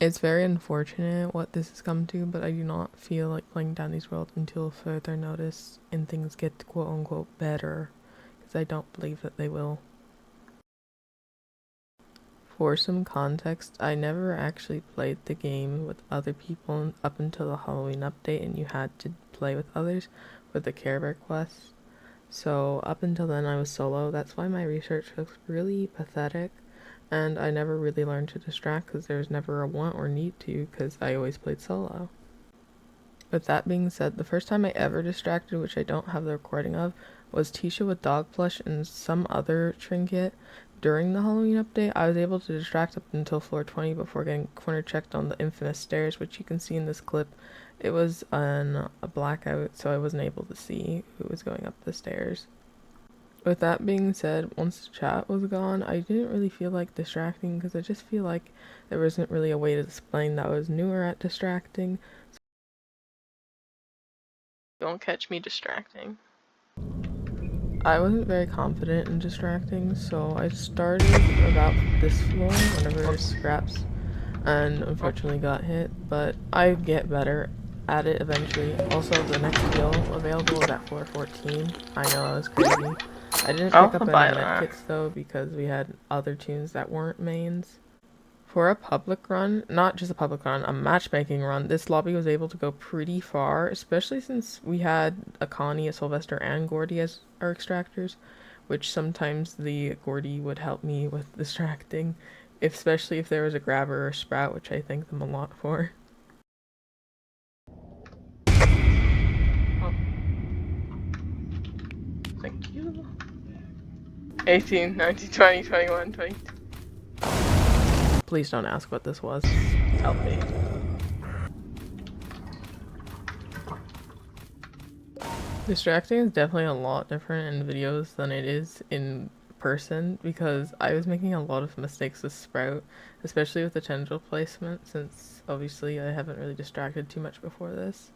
It's very unfortunate what this has come to, but I do not feel like playing down these worlds until further notice and things get quote unquote better, because I don't believe that they will. For some context, I never actually played the game with other people up until the Halloween update, and you had to play with others for the Care Bear quest. So up until then I was solo. That's why my research looks really pathetic, and I never really learned to distract because there was never a want or need to because I always played solo. With that being said, the first time I ever distracted, which I don't have the recording of, was Tisha with dog plush and some other trinket. During the Halloween update, I was able to distract up until floor 20 before getting corner checked on the infamous stairs, which you can see in this clip. It was on a blackout, so I wasn't able to see who was going up the stairs. With that being said, once the chat was gone, I didn't really feel like distracting because I just feel like there wasn't really a way to explain that I was newer at distracting. Don't catch me distracting. I wasn't very confident in distracting, so I started about this floor whenever there's scraps, and unfortunately got hit, but I get better at it eventually. Also, the next heal available is at floor 14. I know, that was crazy. I didn't pick up any medkits though because we had other tunes that weren't mains. For a public run, not just a public run, a matchmaking run, this lobby was able to go pretty far, especially since we had a Connie, a Sylvester, and Gordy as our extractors, which sometimes the Gordy would help me with distracting, especially if there was a grabber or sprout, which I thank them a lot for. Oh. Thank you. 18, 19, 20, 21, 22. Please don't ask what this was. Help me. Distracting is definitely a lot different in videos than it is in person because I was making a lot of mistakes with Sprout, especially with the tendril placement, since obviously I haven't really distracted too much before this,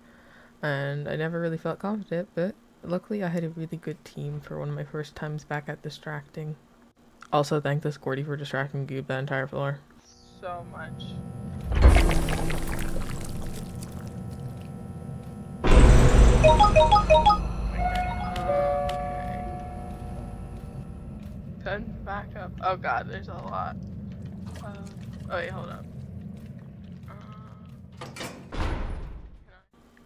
and I never really felt confident, but luckily I had a really good team for one of my first times back at distracting. Also, thank this Gordy for distracting Goob that entire floor. So much. Turn back up. Oh god, there's a lot. Oh wait, hold up.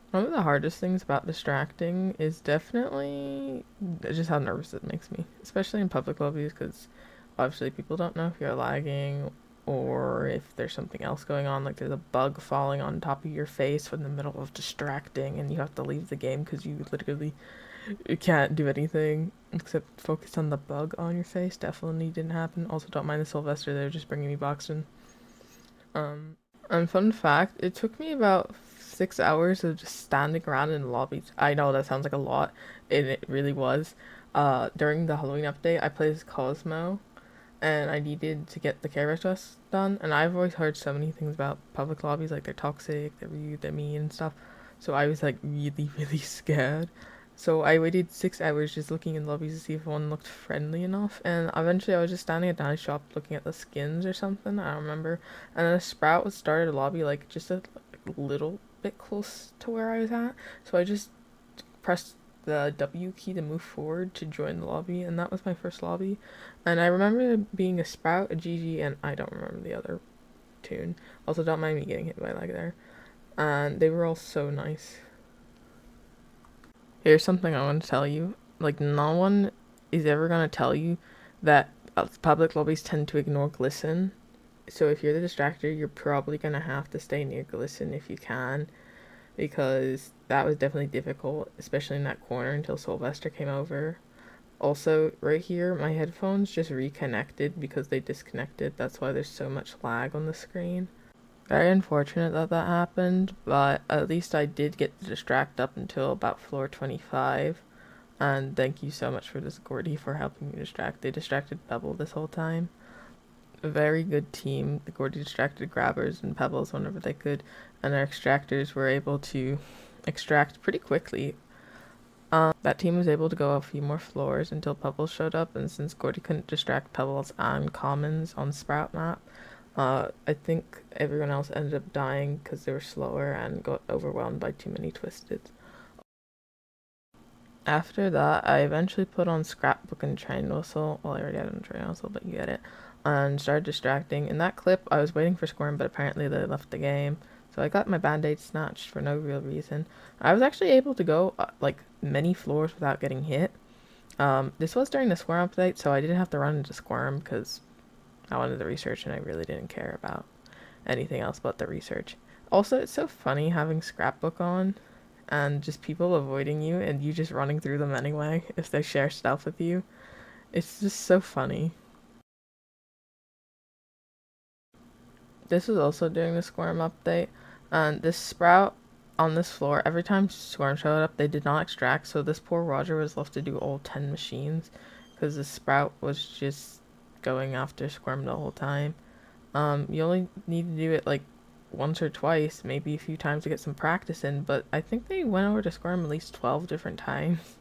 One of the hardest things about distracting is definitely just how nervous it makes me, especially in public lobbies, because obviously people don't know if you're lagging or if there's something else going on, like there's a bug falling on top of your face in the middle of distracting and you have to leave the game because you can't do anything except focus on the bug on your face. Definitely didn't happen. Also, don't mind the Sylvester, they're just bringing me Boxton. And fun fact, it took me about 6 hours of just standing around in lobbies. I know that sounds like a lot, and it really was. During the Halloween update, I played as Cosmo, and I needed to get the Care quest done. And I've always heard so many things about public lobbies, like they're toxic, they're rude, they're mean and stuff. So I was like really, really scared. So I waited 6 hours just looking in lobbies to see if one looked friendly enough, and eventually I was just standing at a shop looking at the skins or something, I don't remember, and then a sprout was started a lobby like just a little bit close to where I was at, so I just pressed the W key to move forward to join the lobby, and that was my first lobby, and I remember being a sprout, a GG, and I don't remember the other tune. Also, don't mind me getting hit by lag there, and they were all so nice. Here's something I want to tell you. Like, no one is ever going to tell you that public lobbies tend to ignore glisten. So if you're the distractor, you're probably going to have to stay near glisten if you can, because that was definitely difficult, especially in that corner until Sylvester came over. Also, right here, my headphones just reconnected because they disconnected. That's why there's so much lag on the screen. Very unfortunate that that happened, but at least I did get to distract up until about floor 25. And thank you so much for this, Gordy, for helping me distract. They distracted Pebble this whole time. A very good team. The Gordy distracted grabbers and pebbles whenever they could, and our extractors were able to extract pretty quickly. That team was able to go a few more floors until Pebbles showed up, and since Gordy couldn't distract Pebbles and Commons on Sprout map, I think everyone else ended up dying because they were slower and got overwhelmed by too many twisted. After that, I eventually put on scrapbook and train whistle. Well, I already had on train whistle, but you get it. And started distracting. In that clip, I was waiting for Squirm, but apparently they left the game. So I got my band-aid snatched for no real reason. I was actually able to go like many floors without getting hit. This was during the Squirm update, so I didn't have to run into Squirm because I wanted the research and I really didn't care about anything else but the research. Also, it's so funny having scrapbook on and just people avoiding you and you just running through them anyway if they share stuff with you. It's just so funny. This was also during the Squirm update, and this sprout on this floor, every time Squirm showed up, they did not extract, so this poor Roger was left to do all 10 machines because the sprout was just going after Squirm the whole time. You only need to do it like once or twice, maybe a few times to get some practice in, but I think they went over to Squirm at least 12 different times.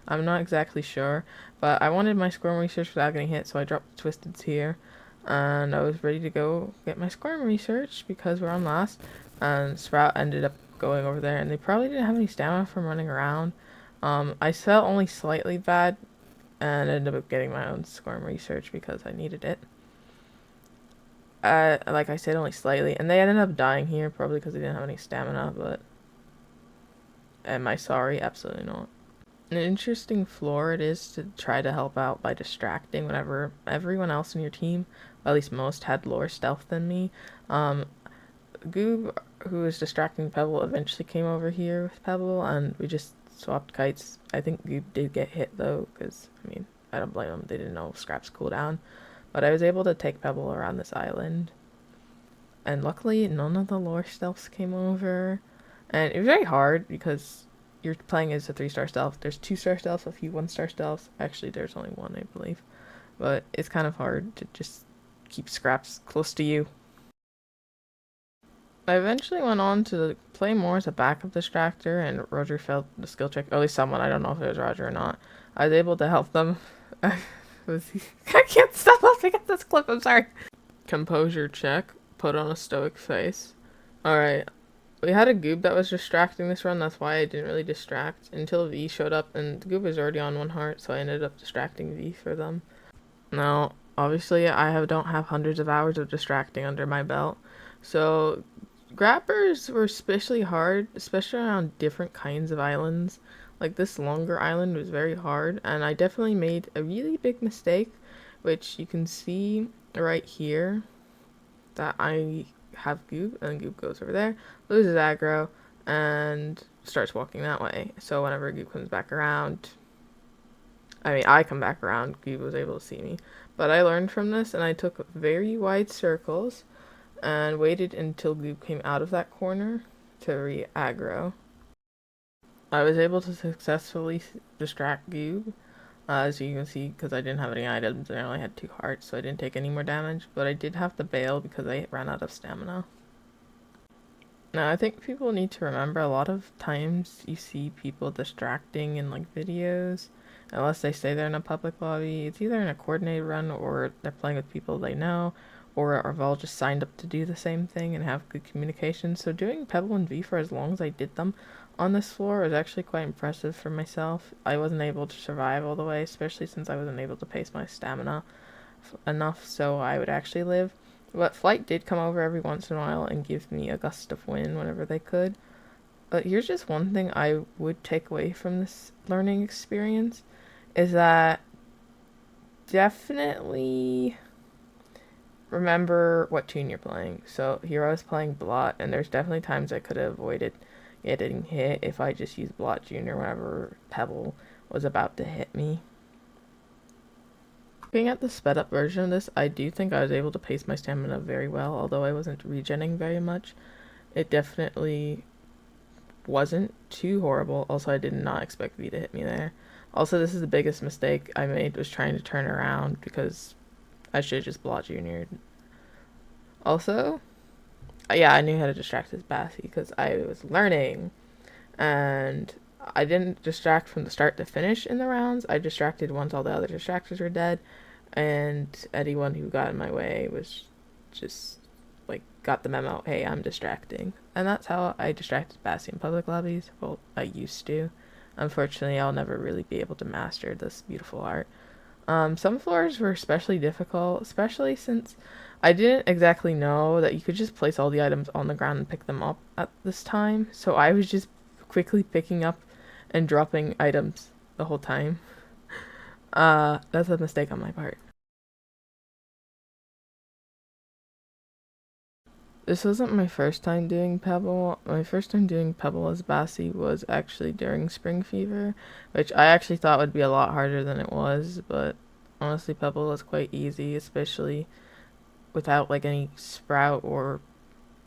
I'm not exactly sure, but I wanted my Squirm research without getting hit, so I dropped the Twisteds here, and I was ready to go get my Squirm research because we're on last, and Sprout ended up going over there, and they probably didn't have any stamina from running around. I felt only slightly bad, and ended up getting my own Squirm research because I needed it. Like I said, only slightly, and they ended up dying here, probably because they didn't have any stamina, but am I sorry? Absolutely not. An interesting floor it is to try to help out by distracting whenever everyone else in your team, at least most, had lower stealth than me. Um, Goob, who was distracting Pebble, eventually came over here with Pebble, and we just swapped kites. I think Goob did get hit though, because I mean, I don't blame them. They didn't know Scrap's cooldown, but I was able to take Pebble around this island, and luckily none of the lower stealths came over, and it was very hard because you're playing as a 3-star stealth. There's 2-star stealths, a few 1-star stealths. Actually, there's only one, I believe. But it's kind of hard to just keep Scraps close to you. I eventually went on to play more as a backup distractor, and Roger failed the skill check. Or at least someone, I don't know if it was Roger or not. I was able to help them. I can't stop laughing at this clip, I'm sorry. Composure check. Put on a stoic face. Alright, we had a Goob that was distracting this run, that's why I didn't really distract until V showed up, and the Goob was already on 1 heart, so I ended up distracting V for them. Now, obviously, don't have hundreds of hours of distracting under my belt, so grabbers were especially hard, especially around different kinds of islands. Like this longer island was very hard, and I definitely made a really big mistake, which you can see right here, that I have Goob, and Goob goes over there, loses aggro, and starts walking that way. So whenever Goob comes back around, I come back around, Goob was able to see me. But I learned from this, and I took very wide circles, and waited until Goob came out of that corner to re-aggro. I was able to successfully distract Goob, as you can see, because I didn't have any items and I only had 2 hearts, so I didn't take any more damage, but I did have to bail because I ran out of stamina. Now, I think people need to remember a lot of times you see people distracting in like videos, unless they say they're in a public lobby, it's either in a coordinated run or they're playing with people they know, or have all just signed up to do the same thing and have good communication. So doing Pebble and V for as long as I did them on this floor was actually quite impressive for myself. I wasn't able to survive all the way, especially since I wasn't able to pace my stamina enough so I would actually live. But Flight did come over every once in a while and give me a gust of wind whenever they could. But here's just one thing I would take away from this learning experience, is that definitely remember what tune you're playing. So here I was playing Blot, and there's definitely times I could have avoided getting hit if I just used Blot Junior whenever Pebble was about to hit me. Looking at the sped up version of this, I do think I was able to pace my stamina very well, although I wasn't regenning very much. It definitely wasn't too horrible. Also, I did not expect V to hit me there. Also, this is the biggest mistake I made, was trying to turn around, because I should have just Blot Junior. Also, yeah, I knew how to distract his Bassy because I was learning, and I didn't distract from the start to finish in the rounds. I distracted once all the other distractors were dead, and anyone who got in my way was just like got the memo, hey, I'm distracting. And that's how I distracted Bassi in public lobbies. Well, I used to. Unfortunately, I'll never really be able to master this beautiful art. Some floors were especially difficult, especially since I didn't exactly know that you could just place all the items on the ground and pick them up at this time. So I was just quickly picking up and dropping items the whole time. That's a mistake on my part. This wasn't my first time doing Pebble. My first time doing Pebble as Bassi was actually during Spring Fever, which I actually thought would be a lot harder than it was, but honestly, Pebble was quite easy, especially without like any Sprout or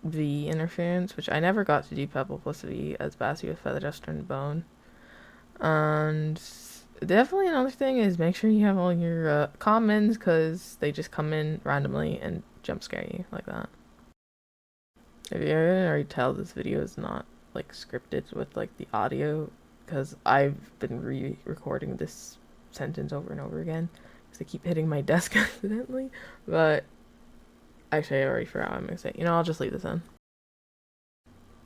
V interference, which I never got to do Pebble plus V as Bassi with Feather Duster and Bone. And definitely another thing is make sure you have all your commons because they just come in randomly and jump scare you like that. If you didn't already tell, this video is not like scripted with like the audio because I've been re-recording this sentence over and over again because I keep hitting my desk accidentally. But actually, I already forgot what I'm gonna say. I'll just leave this in.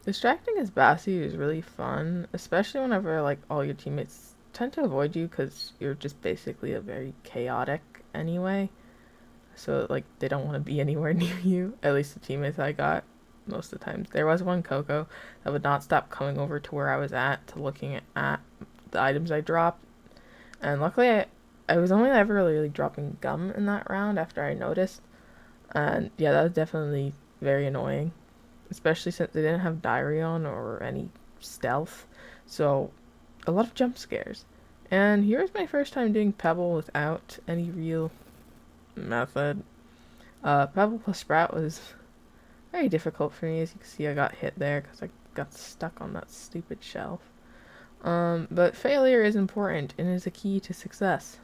Distracting as Bassi is really fun, especially whenever like all your teammates tend to avoid you because you're just basically a very chaotic anyway. So like they don't want to be anywhere near you. At least the teammates I got most of the time. There was one Coco that would not stop coming over to where I was at to looking at the items I dropped. And luckily I was only ever really dropping gum in that round after I noticed. And yeah, that was definitely very annoying. Especially since they didn't have diary on or any stealth. So a lot of jump scares. And here's my first time doing Pebble without any real method. Pebble plus Sprout was very difficult for me. As you can see, I got hit there because I got stuck on that stupid shelf. But failure is important and is a key to success.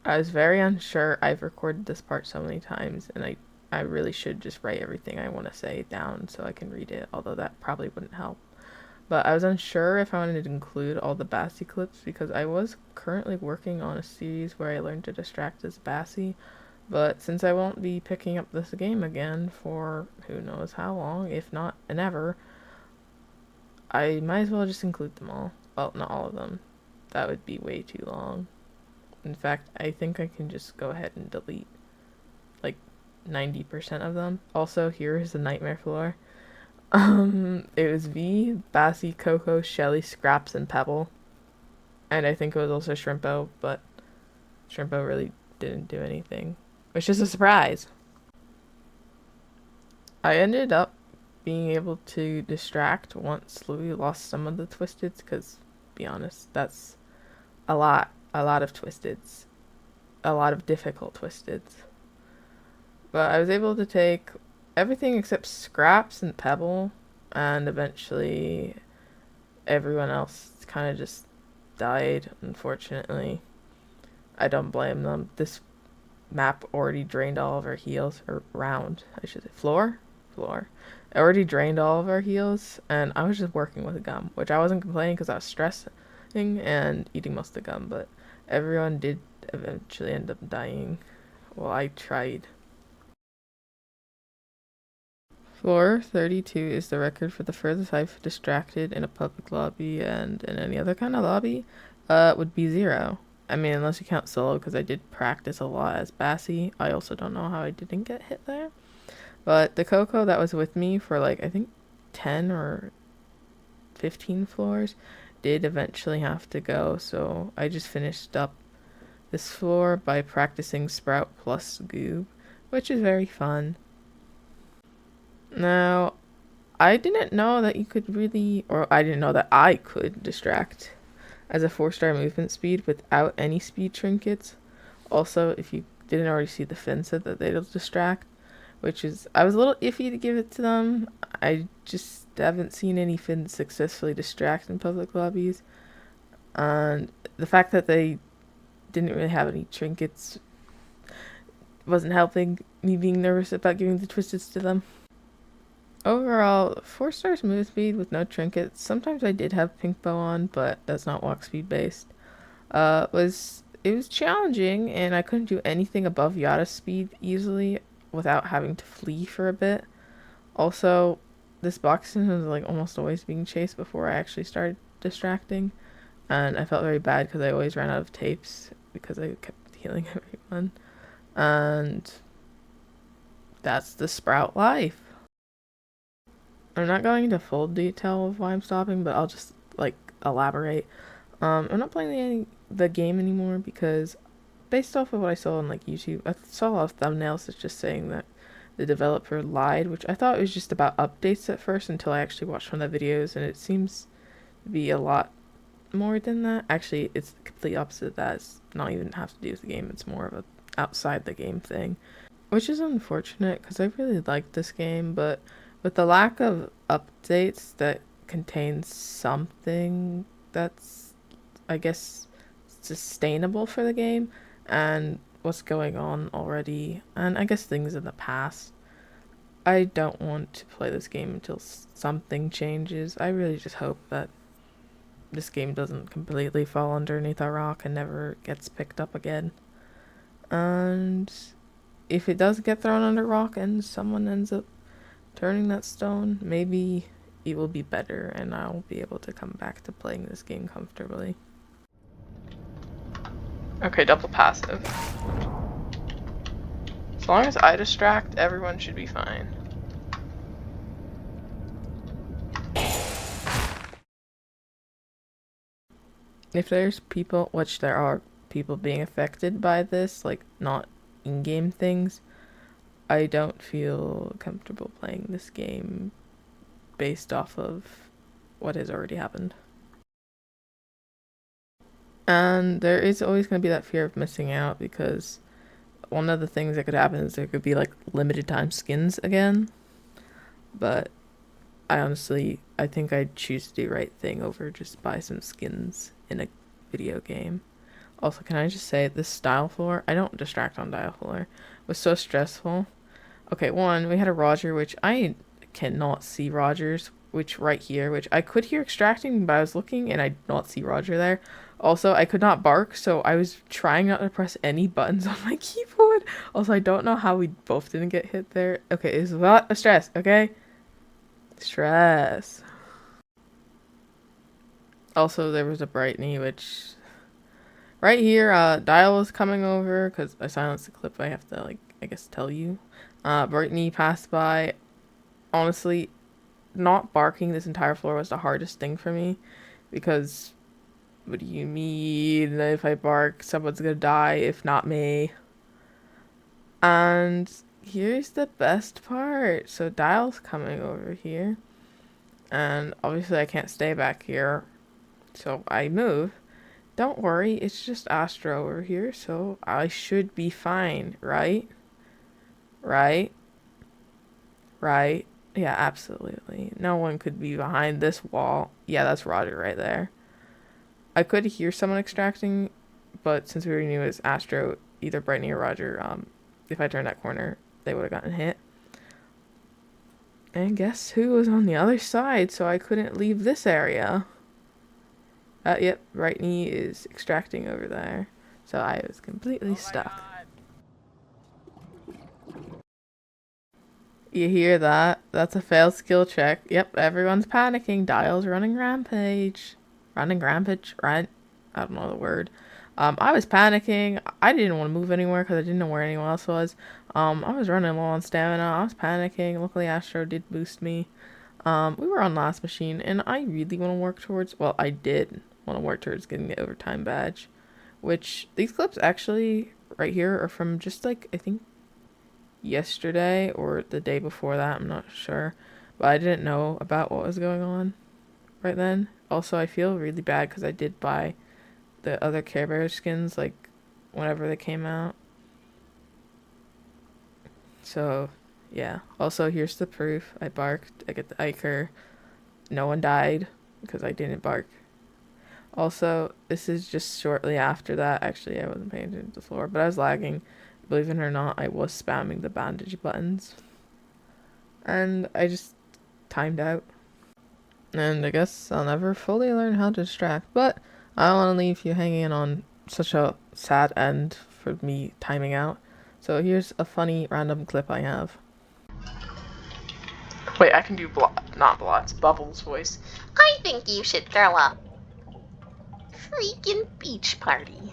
I was very unsure. I've recorded this part so many times, and I really should just write everything I want to say down so I can read it, although that probably wouldn't help. But I was unsure if I wanted to include all the Bassi clips because I was currently working on a series where I learned to distract as Bassi. But since I won't be picking up this game again for who knows how long, if not an ever, I might as well just include them all. Well, not all of them. That would be way too long. In fact, I think I can just go ahead and delete like 90% of them. Also, here is the nightmare floor. It was V, Bassi, Coco, Shelly, Scraps, and Pebble. And I think it was also Shrimpo, but Shrimpo really didn't do anything, which is a surprise. I ended up being able to distract once Louis lost some of the twisteds, because, be honest, that's a lot of twisteds. A lot of difficult twisteds. But I was able to take everything except Scraps and Pebble, and eventually everyone else kind of just died, unfortunately. I don't blame them. This map already drained all of our heals, or round, I should say. Floor? Floor. It already drained all of our heals, and I was just working with gum, which I wasn't complaining because I was stressing and eating most of the gum, but everyone did eventually end up dying. Well, I tried. Floor 32 is the record for the furthest I've distracted in a public lobby, and in any other kind of lobby, would be 0. I mean, unless you count solo, because I did practice a lot as Bassi. I also don't know how I didn't get hit there. But the Coco that was with me for like, I think 10 or 15 floors did eventually have to go, so I just finished up this floor by practicing Sprout plus Goob, which is very fun. Now, I didn't know that you could really, or I didn't know that I could distract as a 4-star movement speed without any speed trinkets. Also, if you didn't already see, the Fin said that they'll distract, which is, I was a little iffy to give it to them. I just haven't seen any Fins successfully distract in public lobbies. And the fact that they didn't really have any trinkets wasn't helping me being nervous about giving the twisteds to them. Overall, 4 stars move speed with no trinkets. Sometimes I did have pink bow on, but that's not walk speed based. It was challenging, and I couldn't do anything above Yada speed easily. without having to flee for a bit. Also, this boxing was like almost always being chased before I actually started distracting, and I felt very bad because I always ran out of tapes because I kept healing everyone. And that's the Sprout life. I'm not going into full detail of why I'm stopping, but I'll just like elaborate. I'm not playing the game anymore because based off of what I saw on like YouTube, I saw a lot of thumbnails that's just saying that the developer lied, which I thought it was just about updates at first until I actually watched one of the videos, and it seems to be a lot more than that. Actually, it's the complete opposite of that. It's not even have to do with the game. It's more of a outside the game thing, which is unfortunate because I really liked this game, but with the lack of updates that contain something that's, I guess, sustainable for the game and what's going on already, and I guess things in the past, I don't want to play this game until something changes. I really just hope that this game doesn't completely fall underneath a rock and never gets picked up again. And if it does get thrown under a rock and someone ends up turning that stone, maybe it will be better and I'll be able to come back to playing this game comfortably. Okay, double passive. As long as I distract, everyone should be fine. If there's people, which there are people being affected by this, like not in-game things, I don't feel comfortable playing this game based off of what has already happened. And there is always going to be that fear of missing out because one of the things that could happen is there could be like limited time skins again. But I think I'd choose to do the right thing over just buy some skins in a video game. Also, can I just say this style floor, I don't distract on dial floor, was so stressful. Okay, one, we had a Roger, which I cannot see Rogers, which right here, which I could hear extracting, but I was looking and I did not see Roger there. Also, I could not bark, so I was trying not to press any buttons on my keyboard. Also, I don't know how we both didn't get hit there. Okay, it's a lot of stress, okay? Stress. Also, there was a Brightney, which right here, Dial was coming over because I silenced the clip. I have to like, I guess, tell you. Brightney passed by. Honestly, not barking this entire floor was the hardest thing for me because what do you mean if I bark, someone's gonna die, if not me? And here's the best part. So Dial's coming over here, and obviously I can't stay back here, so I move. Don't worry, it's just Astro over here, so I should be fine, right? Right? Right? Yeah, absolutely. No one could be behind this wall. Yeah, that's Roger right there. I could hear someone extracting, but since we already knew it was Astro, either Brightney or Roger, if I turned that corner, they would have gotten hit. And guess who was on the other side, so I couldn't leave this area. Yep, Brightney is extracting over there. So I was completely stuck. You hear that? That's a failed skill check. Yep, everyone's panicking. Dial's running rampage. Running rampage, right? I don't know the word. I was panicking. I didn't want to move anywhere because I didn't know where anyone else was. I was running low on stamina. I was panicking. Luckily, Astro did boost me. We were on last machine, and I really want to work towards, well, I did want to work towards getting the overtime badge, which these clips actually, right here, are from just like, I think, yesterday or the day before that, I'm not sure, but I didn't know about what was going on right then. Also, I feel really bad because I did buy the other Care Bear skins, like, whenever they came out. So, yeah. Also, here's the proof. I barked. I get the Iker. No one died because I didn't bark. Also, this is just shortly after that. Actually, I wasn't paying attention to the floor, but I was lagging. Believe it or not, I was spamming the bandage buttons. And I just timed out. And I guess I'll never fully learn how to distract, but I don't want to leave you hanging on such a sad end for me timing out. So here's a funny random clip I have. Wait, I can do not Blots, Bubbles voice. I think you should throw a freaking beach party.